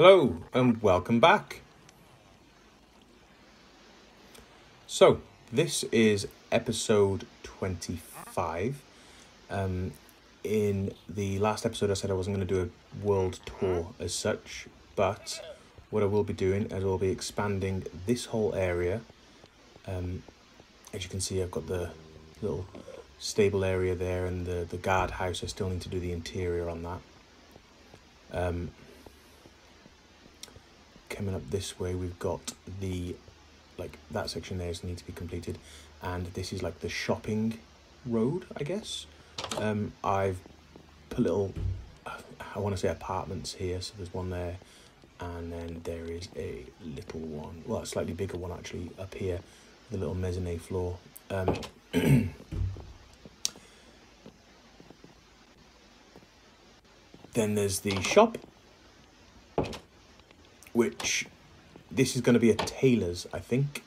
Hello and welcome back. So this is episode 25. In the last episode I said I wasn't going to do a world tour as such, but what I will be doing is I'll be expanding this whole area. As you can see, I've got the little stable area there and the guard house. I still need to do the interior on that. Coming up this way, we've got the, that section there needs to be completed, and this is like the shopping road, I guess. I've put little, I want to say apartments here, so there's one there, and then there is a little one, well, a slightly bigger one actually, up here, the little mezzanine floor. Then there's the shop, which this is going to be a tailor's, I think.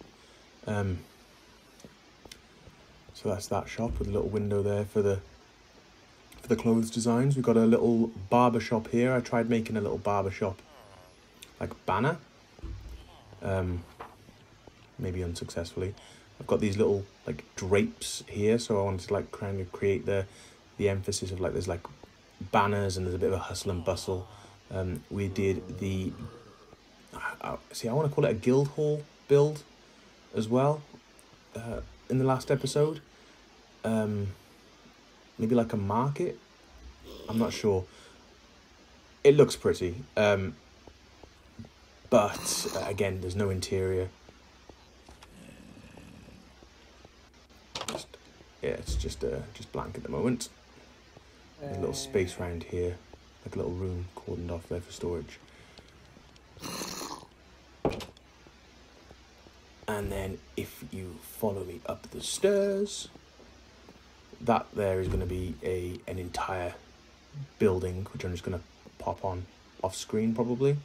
So that's that shop with a little window there for the clothes designs. We've got a little barber shop here. I tried making a little barber shop banner, maybe unsuccessfully. I've got these little drapes here, so I wanted to kind of create the emphasis of there's banners and there's a bit of a hustle and bustle. We did the I want to call it a guild hall build as well in the last episode. Maybe like a market, I'm not sure. It looks pretty, but again, there's no interior. It's just blank at the moment. There's a little space around here, like a little room cordoned off there for storage. And then if you follow me up the stairs, that there is going to be an entire building, which I'm just going to pop on off screen probably.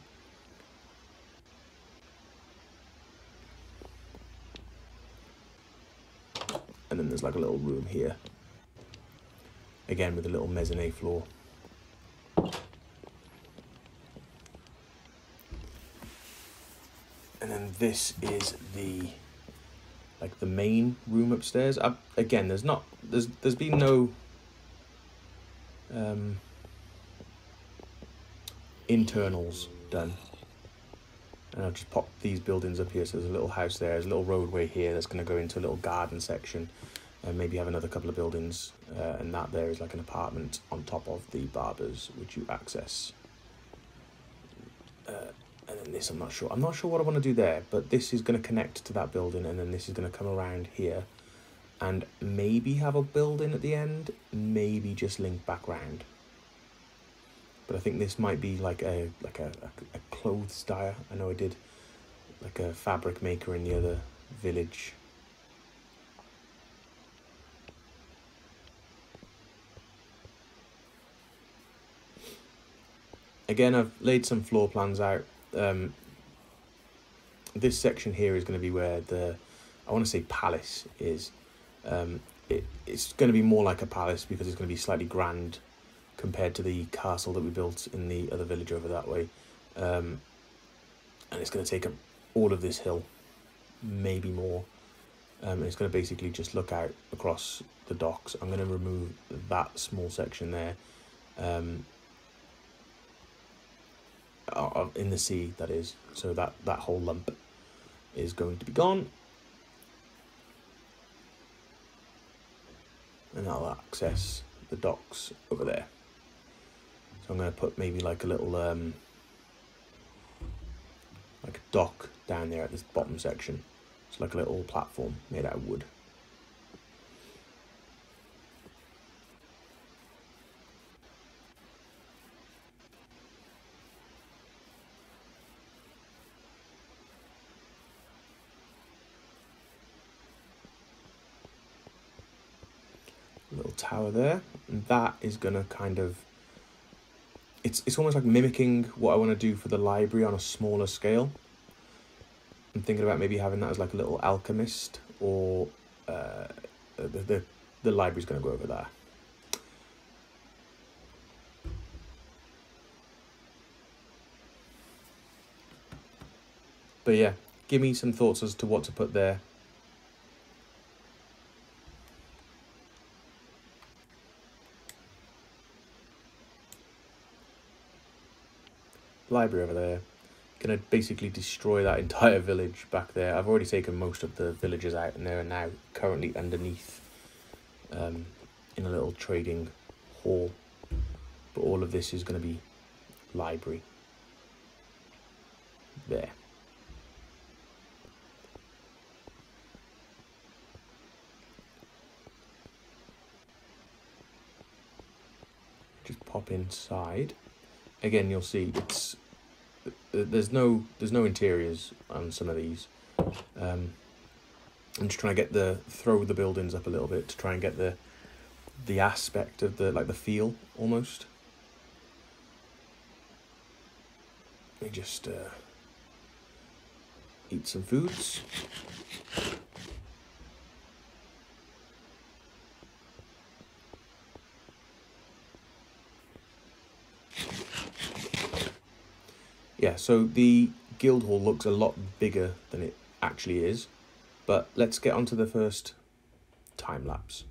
And then there's a little room here, again with a little mezzanine floor. And then this is the main room upstairs. Again, there's been no internals done. And I've just popped these buildings up here. So there's a little house there, there's a little roadway here that's going to go into a little garden section, and maybe have another couple of buildings. And that there is an apartment on top of the barbers, which you access. And then this, I'm not sure what I want to do there, but this is going to connect to that building, and then this is going to come around here and maybe have a building at the end, maybe just link back round. But I think this might be a clothes dyer. I know I did a fabric maker in the other village. Again, I've laid some floor plans out. This section here is going to be where I want to say palace is. It's going to be more like a palace because it's going to be slightly grand compared to the castle that we built in the other village over that way. And it's going to take up all of this hill, maybe more. And it's going to basically just look out across the docks. I'm going to remove that small section there. In the sea, that is, so that whole lump is going to be gone, and I'll access the docks over there. So I'm going to put maybe a little a dock down there at this bottom section. It's a little platform made out of wood. Little tower there, and that is gonna kind of, it's almost like mimicking what I want to do for the library on a smaller scale. I'm thinking about maybe having that as a little alchemist, or the library's gonna go over there. But yeah, give me some thoughts as to what to put there. Library over there. Gonna basically destroy that entire village back there. I've already taken most of the villagers out, and they're now currently underneath in a little trading hall. But all of this is going to be library. There. Just pop inside. Again, you'll see it's there's no interiors on some of these. I'm just trying to get throw the buildings up a little bit to try and get the aspect of the feel almost. Let me just eat some foods. Yeah, so the guild hall looks a lot bigger than it actually is, but let's get onto the first time lapse.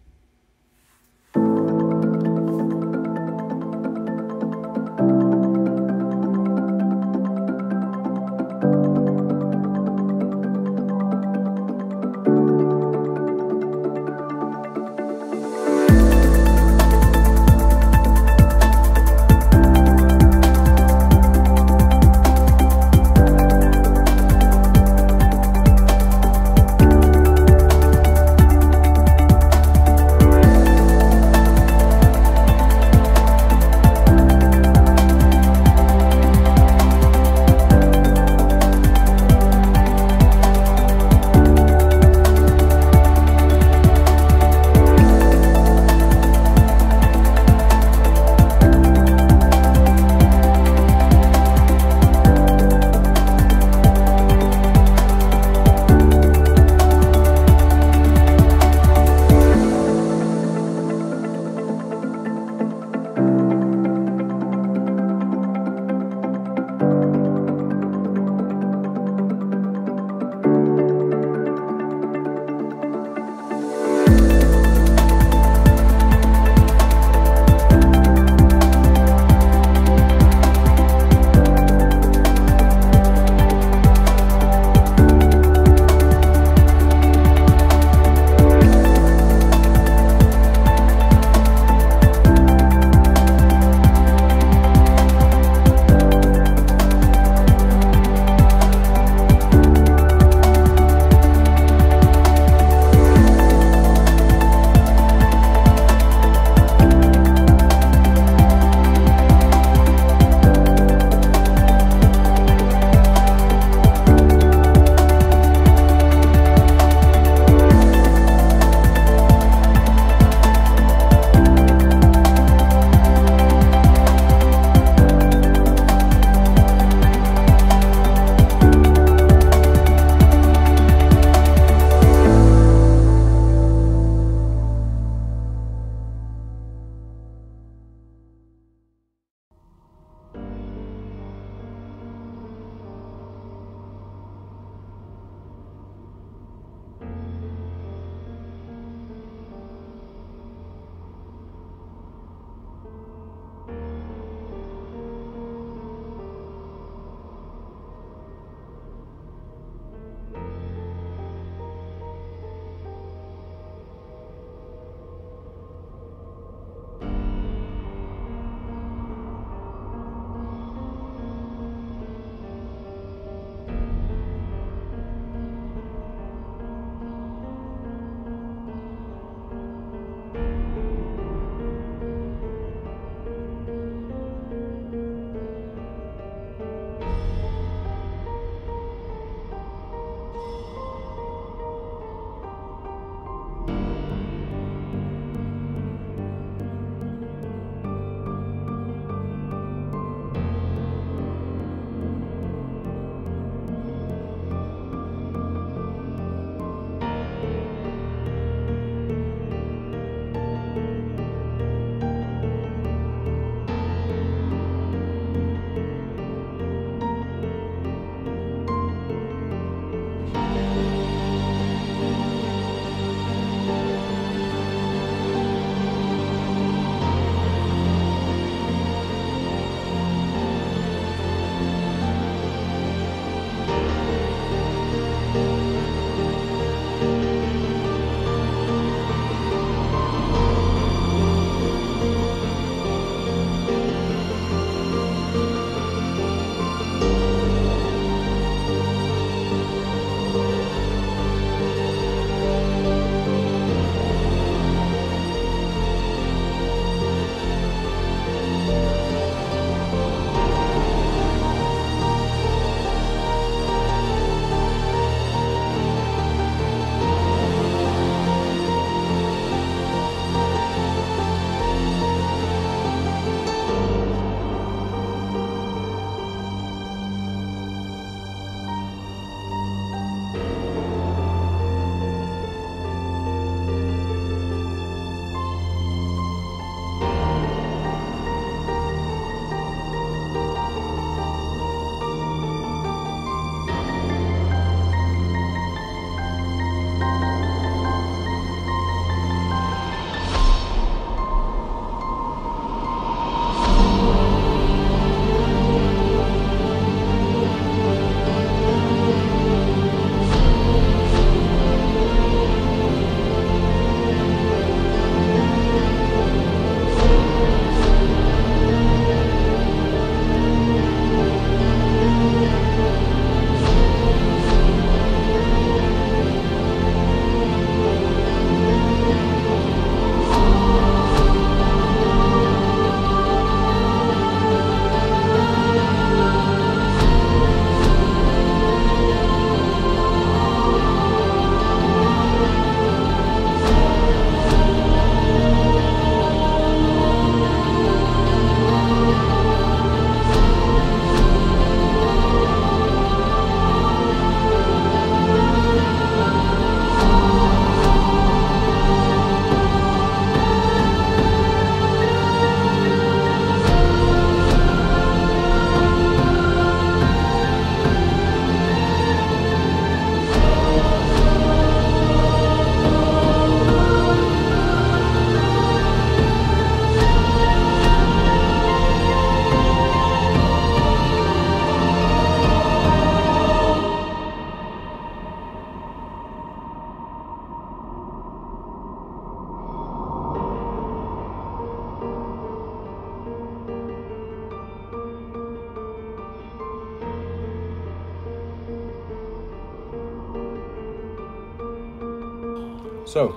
So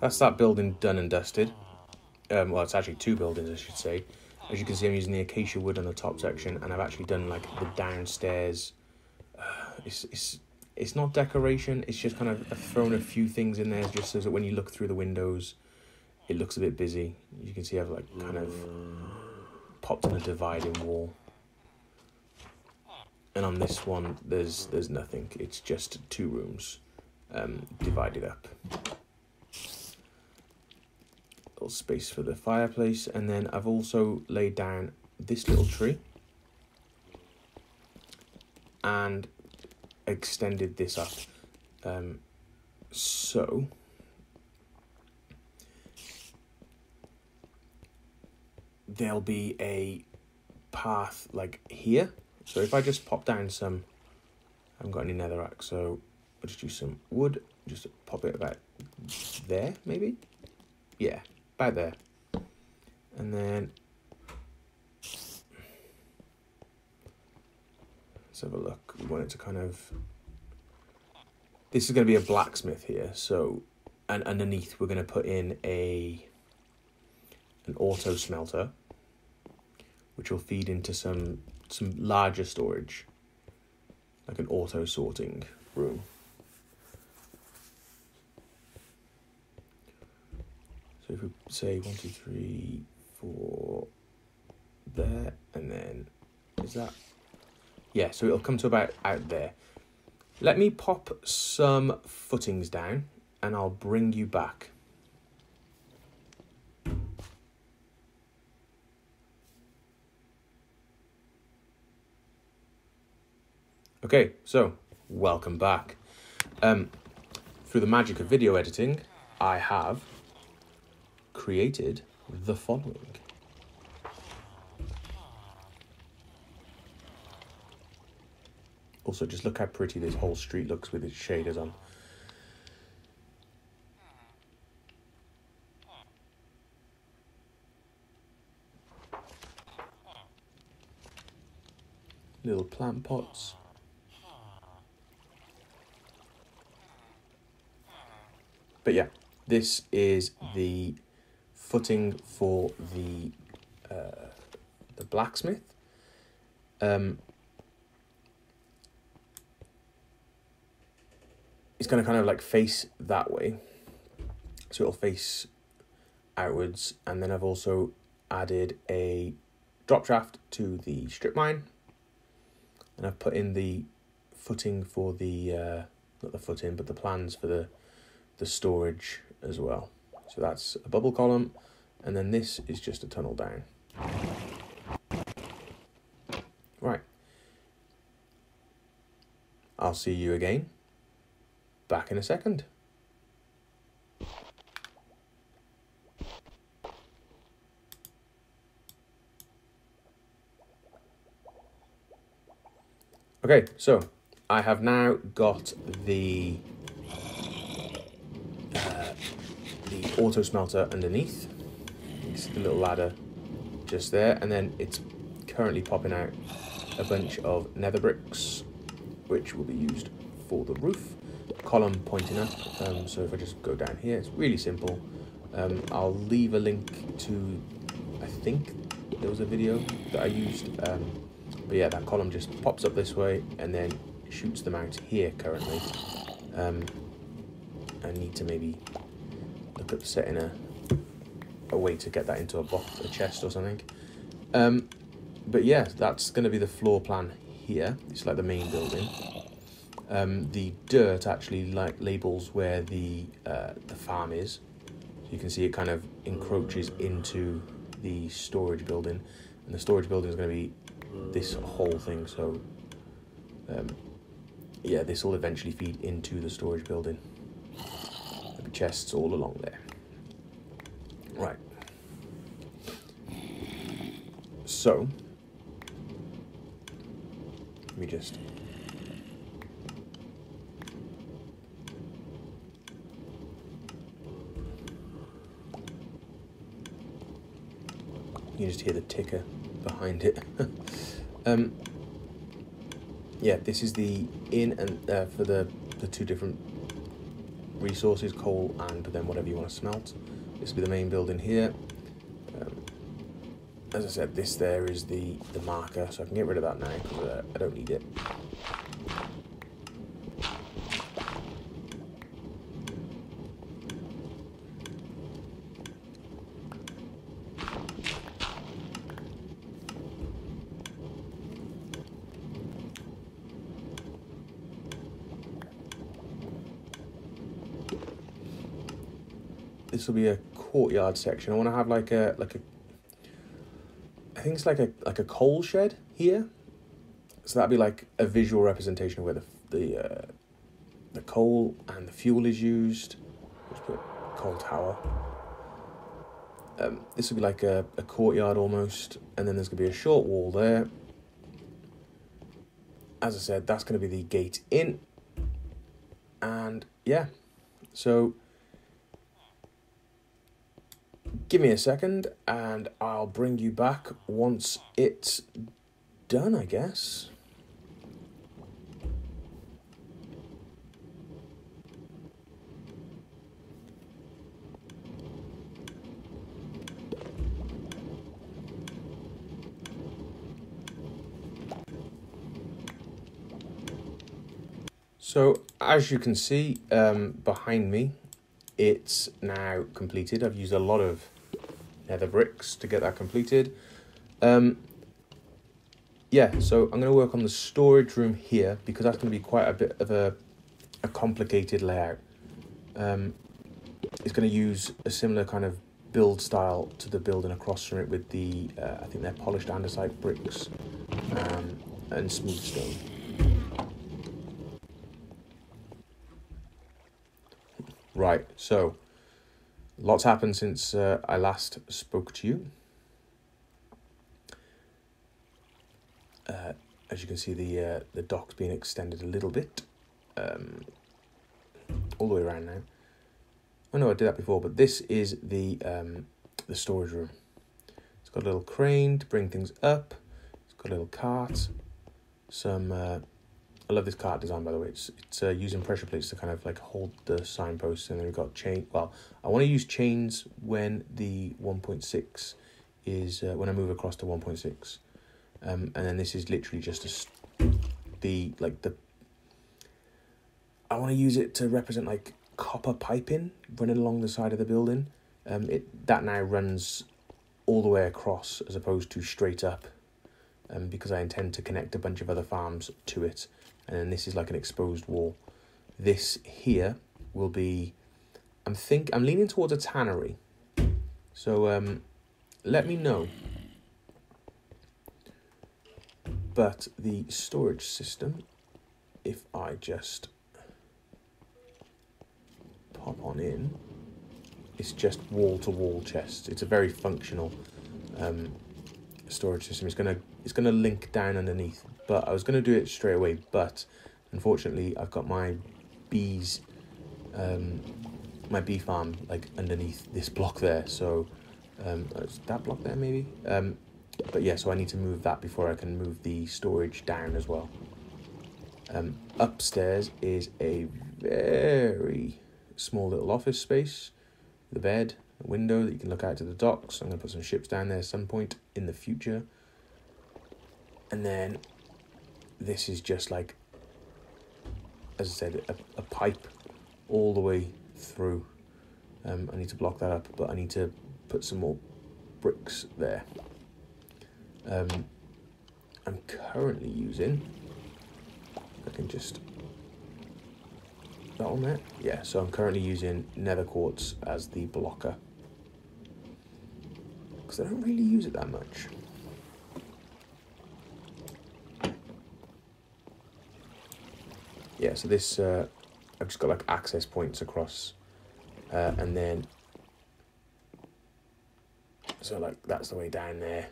that's that building done and dusted. Well, it's actually 2 buildings, I should say. As you can see, I'm using the acacia wood on the top section, and I've actually done like the downstairs. It's not decoration. It's just kind of I've thrown a few things in there just so that when you look through the windows, it looks a bit busy. You can see I've like kind of popped in a dividing wall. And on this one, there's nothing. It's just 2 rooms divided up. Little space for the fireplace, and then I've also laid down this little tree and extended this up. So there'll be a path like here. So if I just pop down some, I haven't got any netherrack, so I'll just use some wood, just pop it about there, maybe? Yeah, about there. And then let's have a look. We want it to kind of, this is going to be a blacksmith here, so, and underneath we're going to put in an auto smelter, which will feed into some larger storage, like an auto sorting room. So if we say 1, 2, 3, 4 there, and then is that, yeah, so it'll come to about out there. Let me pop some footings down and I'll bring you back. Okay, so welcome back. Through the magic of video editing, I have created the following. Also, just look how pretty this whole street looks with its shaders on. Little plant pots. But yeah, this is the footing for the blacksmith. It's going to kind of like face that way, so it'll face outwards. And then I've also added a drop shaft to the strip mine, and I've put in the footing for the not the footing, but the plans for the storage as well. So that's a bubble column, and then this is just a tunnel down. Right. I'll see you again back in a second. Okay, so I have now got the auto smelter underneath. You can see the little ladder just there, and then it's currently popping out a bunch of nether bricks, which will be used for the roof. Column pointing up, so if I just go down here, it's really simple. I'll leave a link to, I think there was a video that I used, but yeah, that column just pops up this way and then shoots them out here currently. I need to maybe look at setting a way to get that into a chest or something. But yeah, that's going to be the floor plan here. It's like the main building. The dirt actually like labels where the farm is. So you can see it kind of encroaches into the storage building, and the storage building is going to be this whole thing. So yeah, this will eventually feed into the storage building. There'll be chests all along there. Right. So let me just you just hear the ticker behind it. Yeah, this is the in and for the two different resources, coal and then whatever you want to smelt. This will be the main building here. As I said, this there is the marker, so I can get rid of that now because I don't need it. This will be a courtyard section. I want to have like a I think it's like a coal shed here. So that'd be like a visual representation of where the coal and the fuel is used. Let's put coal tower. This will be like a courtyard almost, and then there's gonna be a short wall there. As I said, that's gonna be the gate in. And yeah, so give me a second and I'll bring you back once it's done, I guess. So as you can see behind me, it's now completed. I've used a lot of nether bricks to get that completed. Yeah, so I'm going to work on the storage room here because that's going to be quite a bit of a complicated layout. It's going to use a similar kind of build style to the building across from it with the, I think they're polished andesite bricks and smooth stone. Right, so lots happened since I last spoke to you. As you can see, the dock's being extended a little bit, all the way around now. I know I did that before, but this is the storage room. It's got a little crane to bring things up. It's got a little cart. Some I love this cart design, by the way. It's using pressure plates to kind of like hold the signposts, and then we've got chain. Well, I want to use chains when the 1.6 is when I move across to 1.6. And then this is literally just I want to use it to represent like copper piping running along the side of the building. That now runs all the way across as opposed to straight up, because I intend to connect a bunch of other farms to it. And then this is like an exposed wall. This here will be, I'm leaning towards a tannery. So let me know. But the storage system, if I just pop on in, it's just wall-to-wall chests. It's a very functional storage system. It's gonna link down underneath, but I was gonna do it straight away, but unfortunately I've got my bees, my bee farm like underneath this block there. So is that block there maybe? But yeah, so I need to move that before I can move the storage down as well. Upstairs is a very small little office space, the bed, a window that you can look out to the docks. I'm going to put some ships down there at some point in the future. And then this is just like, as I said, a pipe all the way through. I need to block that up, but I need to put some more bricks there. I'm currently using, I can just, that on there? Yeah, so I'm currently using nether quartz as the blocker, because I don't really use it that much. Yeah, so this, I've just got like access points across, and then, so like that's the way down there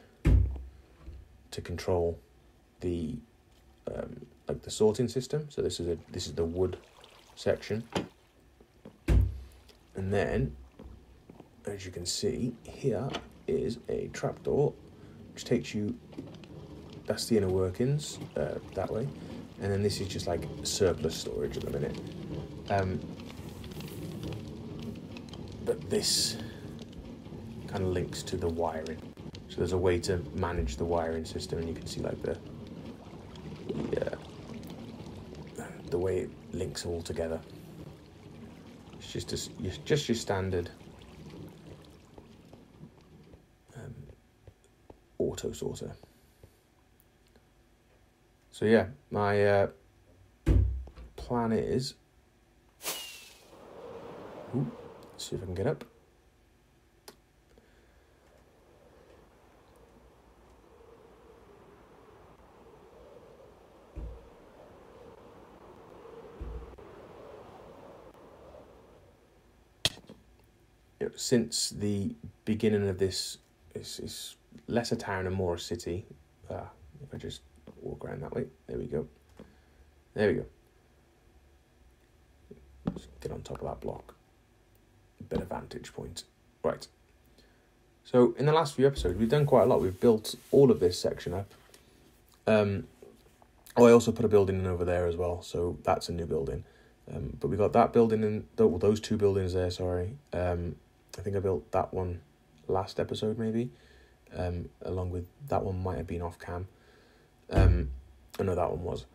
to control the like the sorting system. So this is the wood section, and then as you can see here is a trapdoor which takes you, that's the inner workings that way, and then this is just like surplus storage at the minute. this kind of links to the wiring. So there's a way to manage the wiring system, and you can see like the way it links all together. It's just your standard auto sorter. So yeah, my plan is, let's see if I can get up. Since the beginning of this, it's less a town and more a city. If I just walk around that way, there we go. Let's get on top of that block. Better vantage point. Right. So in the last few episodes, we've done quite a lot. We've built all of this section up. I also put a building in over there as well, so that's a new building. But we got that building in, those two buildings there, sorry. I think I built that one last episode, maybe. Along with that one might have been off cam. I know that one was.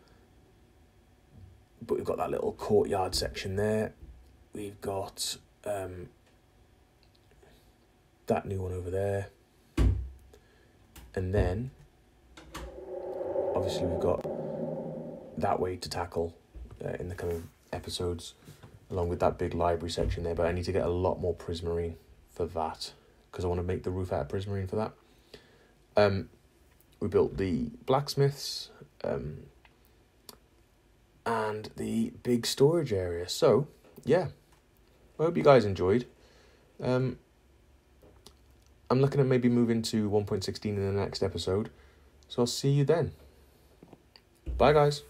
But we've got that little courtyard section there. We've got that new one over there. And then, obviously, we've got that way to tackle in the coming episodes, along with that big library section there. But I need to get a lot more prismarine for that, because I want to make the roof out of prismarine for that. We built the blacksmiths and the big storage area. So, yeah, I hope you guys enjoyed. I'm looking at maybe moving to 1.16 in the next episode. So I'll see you then. Bye, guys.